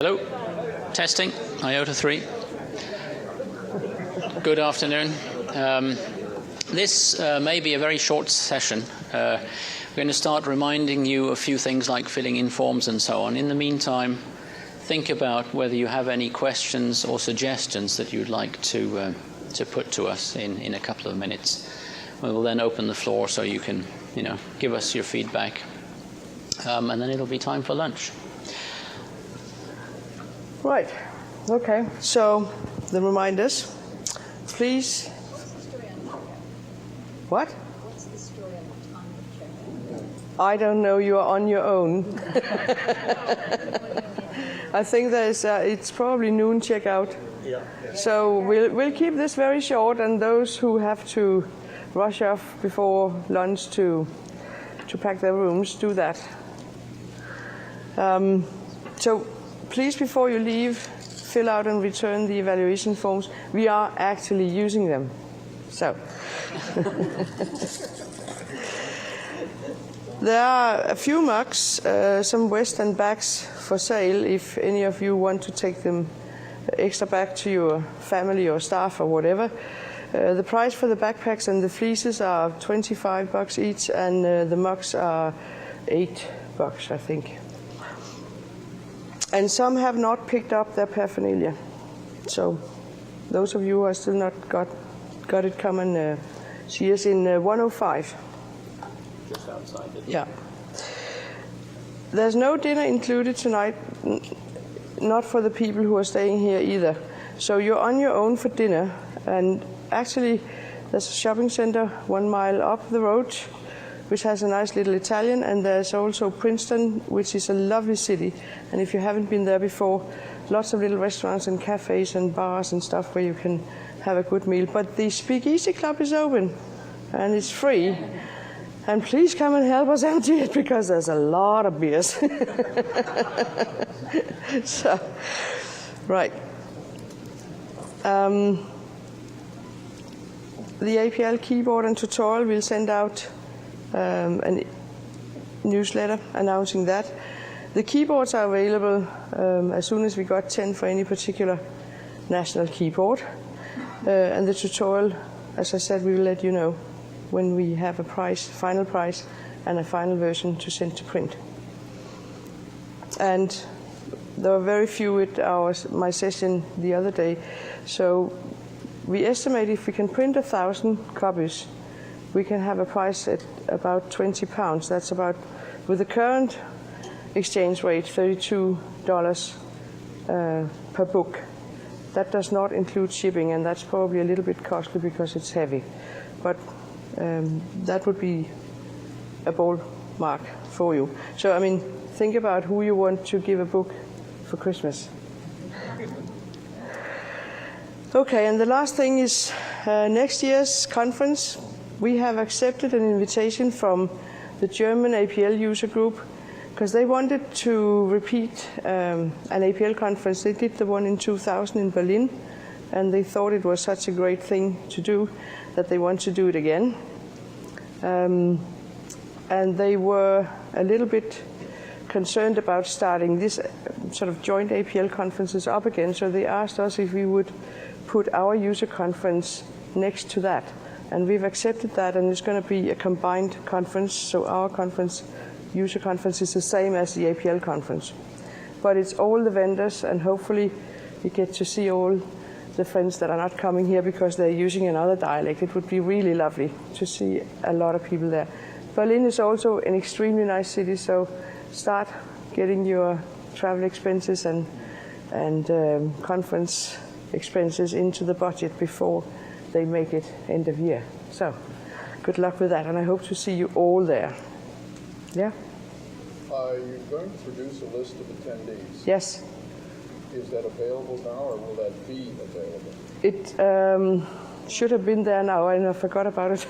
Hello, testing, IOTA 3. Good afternoon. This may be a very short session. We're going to start reminding you a few things like filling in forms and so on. In the meantime, think about whether you have any questions or suggestions that you'd like to put to us in a couple of minutes. We will then open the floor so you can, give us your feedback, and then it'll be time for lunch. Right. Okay. So the reminders, please. What? What's the story on the time of checkout? I don't know. You are on your own. I think it's probably noon checkout. Yeah. So we'll keep this very short, and those who have to rush off before lunch to pack their rooms, do that. So please, before you leave, fill out and return the evaluation forms. We are actually using them. So there are a few mugs, some Western bags for sale if any of you want to take them extra back to your family or staff or whatever. The price for the backpacks and the fleeces are $25 each, and the mugs are $8, I think. And some have not picked up their paraphernalia. So those of you who are still not got it, come and see us in 105. Just outside it. Yeah. There's no dinner included tonight, not for the people who are staying here either. So you're on your own for dinner. And actually, there's a shopping center 1 mile up the road, which has a nice little Italian, and there's also Princeton, which is a lovely city. And if you haven't been there before, lots of little restaurants and cafes and bars and stuff where you can have a good meal. But the Speakeasy Club is open, and it's free. And please come and help us empty it, because there's a lot of beers. So, right. The APL keyboard and tutorial, we'll send out a newsletter announcing that. The keyboards are available as soon as we got 10 for any particular national keyboard. And the tutorial, as I said, we will let you know when we have a final price and a final version to send to print. And there were very few at my session the other day, so we estimate if we can print 1,000 copies, we can have a price at about £20. That's about, with the current exchange rate, $32 per book. That does not include shipping, and that's probably a little bit costly because it's heavy. But that would be a ballpark for you. So, think about who you want to give a book for Christmas. Okay, and the last thing is next year's conference. We have accepted an invitation from the German APL user group because they wanted to repeat an APL conference. They did the one in 2000 in Berlin, and they thought it was such a great thing to do that they want to do it again. And they were a little bit concerned about starting this sort of joint APL conferences up again, so they asked us if we would put our user conference next to that. And we've accepted that, and it's going to be a combined conference, so our conference, user conference, is the same as the APL conference. But it's all the vendors, and hopefully we get to see all the friends that are not coming here because they're using another dialect. It would be really lovely to see a lot of people there. Berlin is also an extremely nice city, so start getting your travel expenses and conference expenses into the budget before they make it end of year. So good luck with that, and I hope to see you all there. Yeah? Are you going to produce a list of attendees? Yes. Is that available now, or will that be available? It should have been there now, and I forgot about it.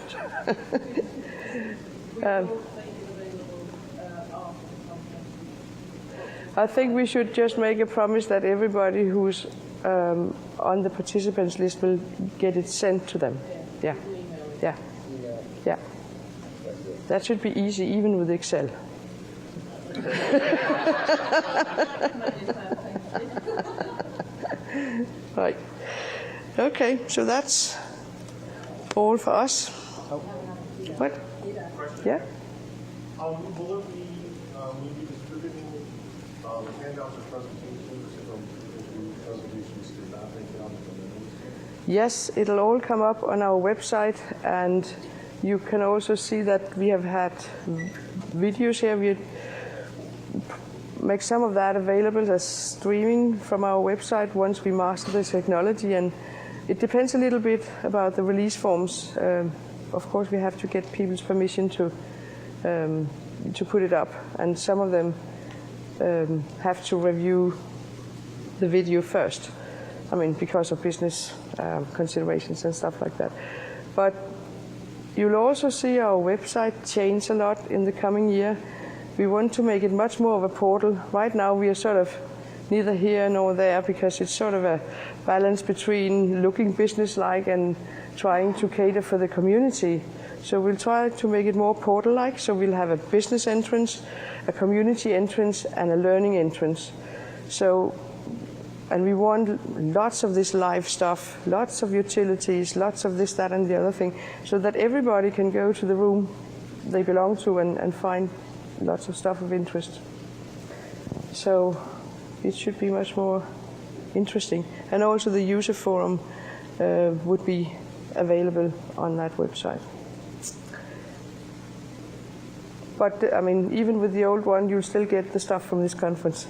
I think we should just make a promise that everybody who's on the participants list will get it sent to them. Yeah. Yeah. Yeah. That should be easy, even with Excel. Right. Okay, so that's all for us. What? Yeah? Will you be distributing handouts or presentations if presentations did not make it on the news? Yes, it'll all come up on our website, and you can also see that we have had videos here. We make some of that available as streaming from our website once we master the technology, and it depends a little bit about the release forms. Of course, we have to get people's permission to put it up, and some of them have to review the video first. I mean, because of business considerations and stuff like that. But you'll also see our website change a lot in the coming year. We want to make it much more of a portal. Right now we are sort of neither here nor there because it's sort of a balance between looking business-like and trying to cater for the community. So we'll try to make it more portal-like. So we'll have a business entrance, a community entrance, and a learning entrance. And we want lots of this live stuff, lots of utilities, lots of this, that, and the other thing, so that everybody can go to the room they belong to and find lots of stuff of interest. So it should be much more interesting. And also the user forum would be available on that website. But, I mean, even with the old one, you'll still get the stuff from this conference.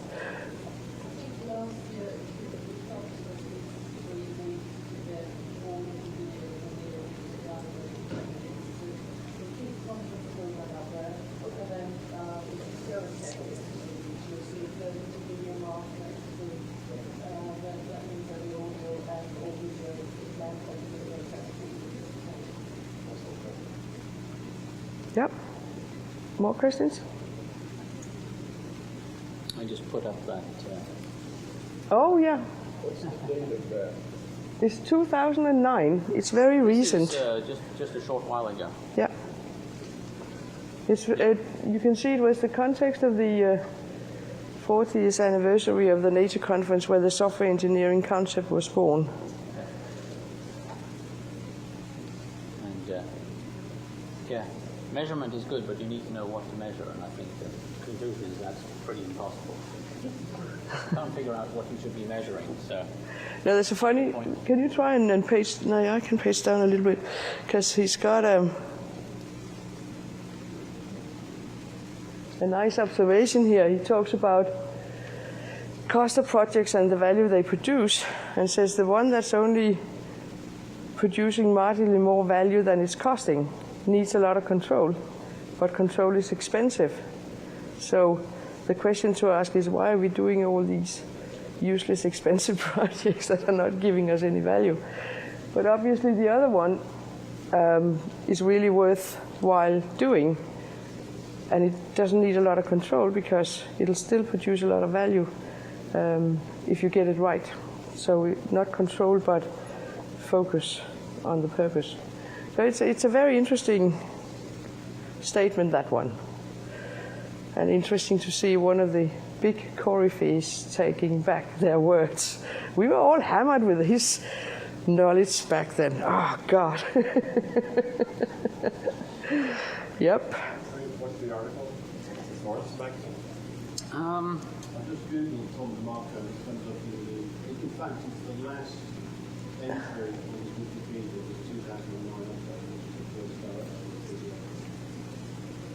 Yep. More questions? I just put up that. Oh, yeah. What's the date of that? It's 2009. It's very recent. Just a short while ago. Yeah. It's, you can see it was the context of the 40th anniversary of the NATO conference where the software engineering concept was born. And yeah, measurement is good, but you need to know what to measure, and I think the conclusion is that's pretty impossible. Can't figure out what you should be measuring. So. Now there's a funny. Can you try and paste? No, I can paste down a little bit because he's got a nice observation here. He talks about cost of projects and the value they produce, and says the one that's only producing marginally more value than it's costing needs a lot of control, but control is expensive. So the question to ask is, why are we doing all these useless, expensive projects that are not giving us any value? But obviously the other one is really worthwhile doing, and it doesn't need a lot of control because it'll still produce a lot of value if you get it right. So not control, but focus on the purpose. So it's a very interesting statement, that one. And interesting to see one of the big coryphees taking back their words. We were all hammered with his knowledge back then. Oh, God. Yep. What's the article? North magazine? Um, I just googled Tom DeMarco in terms of in fact, it's the last entry on his Wikipedia was 2009 update, which is the first direction of the video.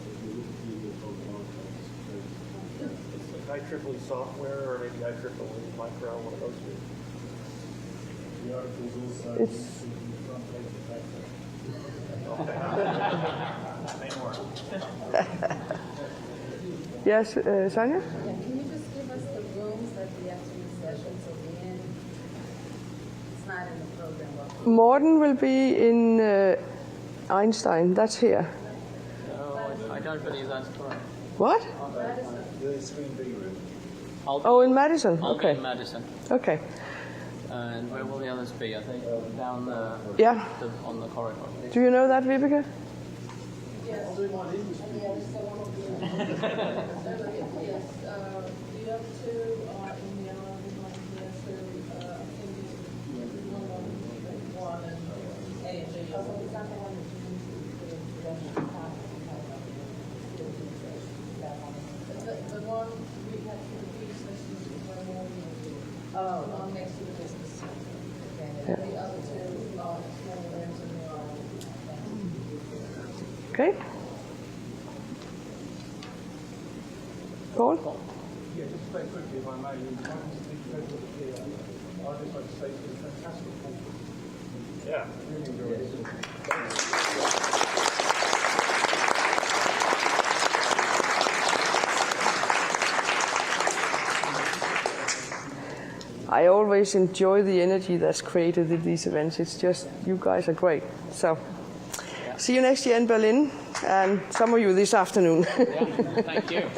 If you Wikipedia Tom DeMarco, It's like IEEE software or maybe IEEE micro, one of those two. the article's also It's- in the front page of Background. Yes, Sonia? Yeah, can you just give us the rooms that the actual sessions will be in? It's not in the program, but Morten will be in Einstein. That's here. no, I don't believe that's correct. What? The Screen B room. Oh, in Madison. I'll be Okay. in Madison. Okay. And where will the others be? I think down Yeah. on the corridor. Do you know that, Vibeke? yes, do you have to, in the other one here, so I think Oh, next to the business center. Okay, and the other two are small rooms and they are. Okay. Paul? Yeah, just very quickly, if I may, in terms of the people here, I'd just like to say it's been a fantastic conference. Yeah. Really enjoyed it. I always enjoy the energy that's created at these events. It's just, you guys are great. So, see you next year in Berlin, and some of you this afternoon. Yeah, thank you.